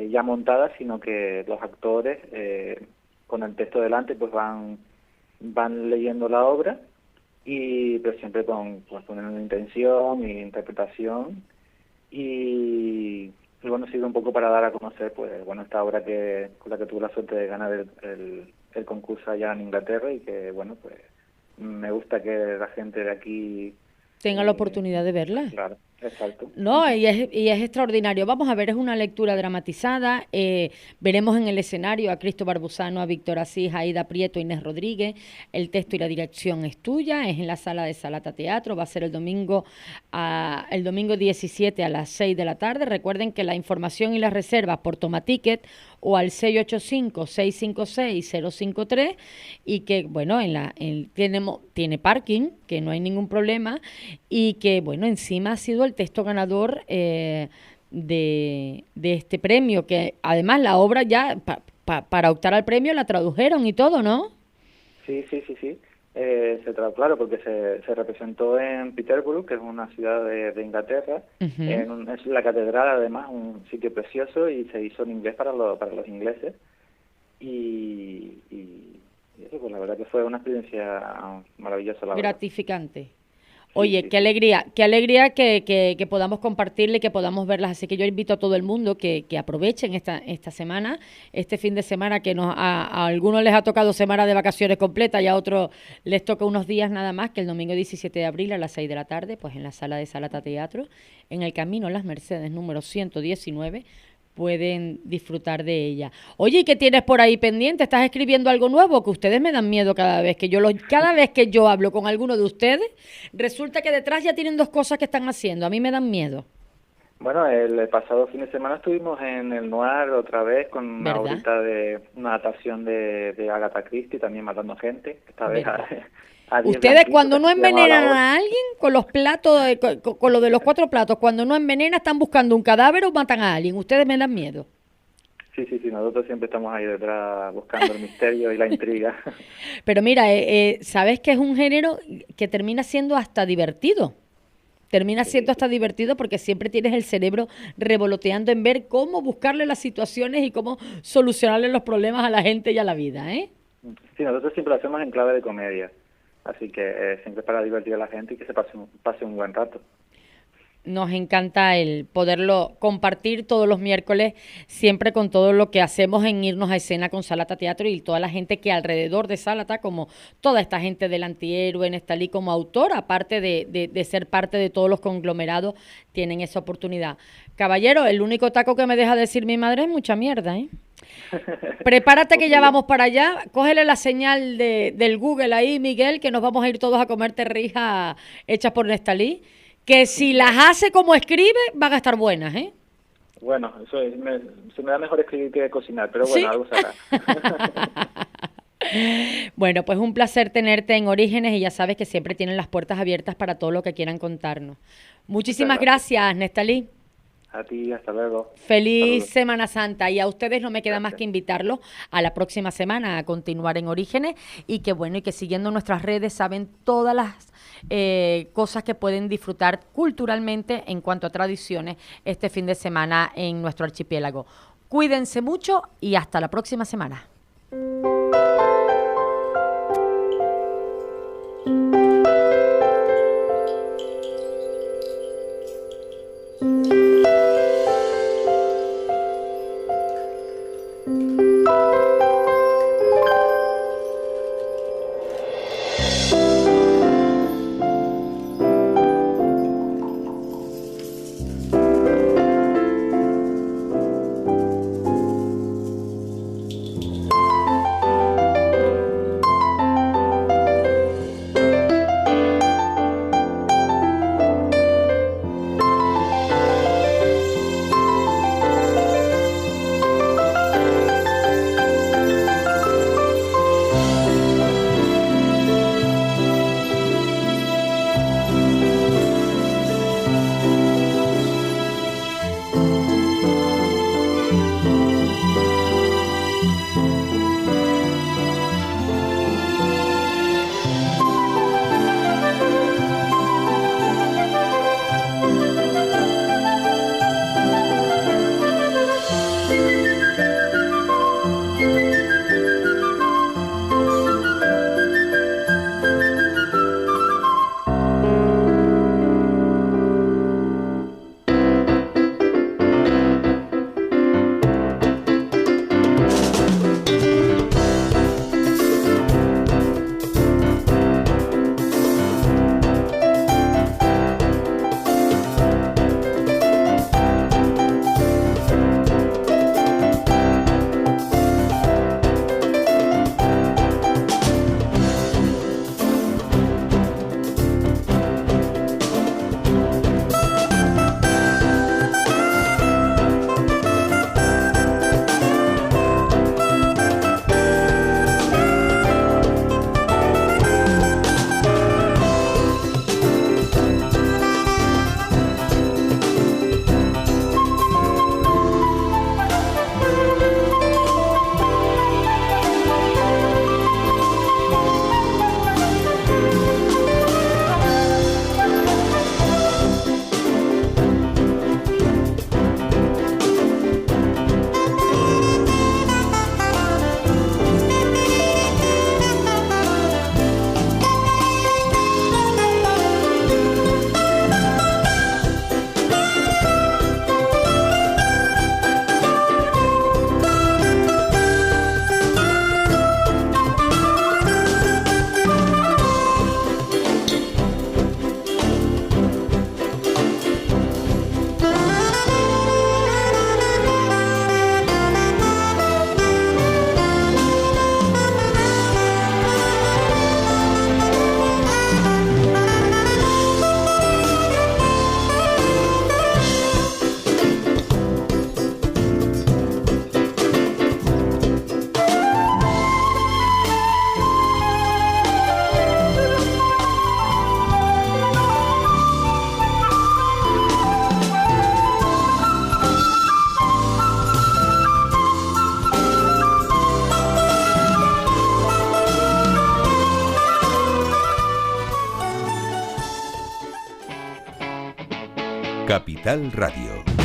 ya montada, sino que los actores con el texto delante pues van leyendo la obra, pero siempre con una intención e interpretación, y bueno, sirve un poco para dar a conocer esta obra con la que tuve la suerte de ganar el concurso allá en Inglaterra, y que me gusta que la gente de aquí tenga la oportunidad de verla. Claro, Exacto. No, y es extraordinario. Vamos a ver, es una lectura dramatizada. Veremos en el escenario a Cristo Barbuzano, a Víctor Asís, a Aida Prieto, Inés Rodríguez. El texto y la dirección es tuya, es en la sala de Salata Teatro. Va a ser el domingo 17 a las 6 de la tarde. Recuerden que la información y las reservas por Tomaticket o al 685-656-053 y que, bueno, tiene parking, que no hay ningún problema y que, bueno, encima ha sido el texto ganador de este premio, que además la obra ya, para optar al premio, la tradujeron y todo, ¿no? Sí. Claro, porque se representó en Peterborough, que es una ciudad de Inglaterra, es la catedral, además, un sitio precioso, y se hizo en inglés para los ingleses. Y eso, pues la verdad que fue una experiencia maravillosa, la verdad. Gratificante. Oye, qué alegría que podamos compartirle, que podamos verlas. Así que yo invito a todo el mundo que aprovechen esta semana, este fin de semana que a algunos les ha tocado semana de vacaciones completa y a otros les toca unos días nada más, que el domingo 17 de abril a las 6 de la tarde, pues en la sala de Salata Teatro, en el Camino Las Mercedes número 119, pueden disfrutar de ella. Oye, ¿y qué tienes por ahí pendiente? ¿Estás escribiendo algo nuevo? Que ustedes me dan miedo cada vez que yo hablo con alguno de ustedes, resulta que detrás ya tienen 2 cosas que están haciendo. A mí me dan miedo. Bueno, el pasado fin de semana estuvimos en el Noir otra vez con una una adaptación de Agatha Christie, también matando gente. Esta vez ustedes cuando no envenenan a alguien con los platos, con lo de los 4 platos, cuando no envenena están buscando un cadáver o matan a alguien. Ustedes me dan miedo. Sí, nosotros siempre estamos ahí detrás buscando el misterio y la intriga. Pero mira, sabes que es un género que termina siendo hasta divertido. Porque siempre tienes el cerebro revoloteando en ver cómo buscarle las situaciones y cómo solucionarle los problemas a la gente y a la vida, ¿eh? Sí, nosotros siempre lo hacemos en clave de comedia. Así que siempre para divertir a la gente y que se pase un buen rato. Nos encanta el poderlo compartir todos los miércoles, siempre con todo lo que hacemos en irnos a escena con Salata Teatro y toda la gente que alrededor de Salata, como toda esta gente del Antihéroe, Nestalí como autor, aparte de ser parte de todos los conglomerados, tienen esa oportunidad. Caballero, el único taco que me deja decir mi madre es mucha mierda, ¿eh? Prepárate que ya vamos para allá, cógele la señal del Google ahí, Miguel, que nos vamos a ir todos a comer terrijas hechas por Nestalí, que si las hace como escribe, van a estar buenas, ¿eh? Bueno, se me da mejor escribir que cocinar, pero bueno, ¿sí? Algo será. Bueno, pues un placer tenerte en Orígenes y ya sabes que siempre tienen las puertas abiertas para todo lo que quieran contarnos. Muchísimas gracias, Nestalí. A ti, hasta luego. Feliz Semana Santa, y a ustedes no me queda más que invitarlos a la próxima semana a continuar en Orígenes y que siguiendo nuestras redes saben todas las cosas que pueden disfrutar culturalmente en cuanto a tradiciones este fin de semana en nuestro archipiélago. Cuídense mucho y hasta la próxima semana. Capital Radio.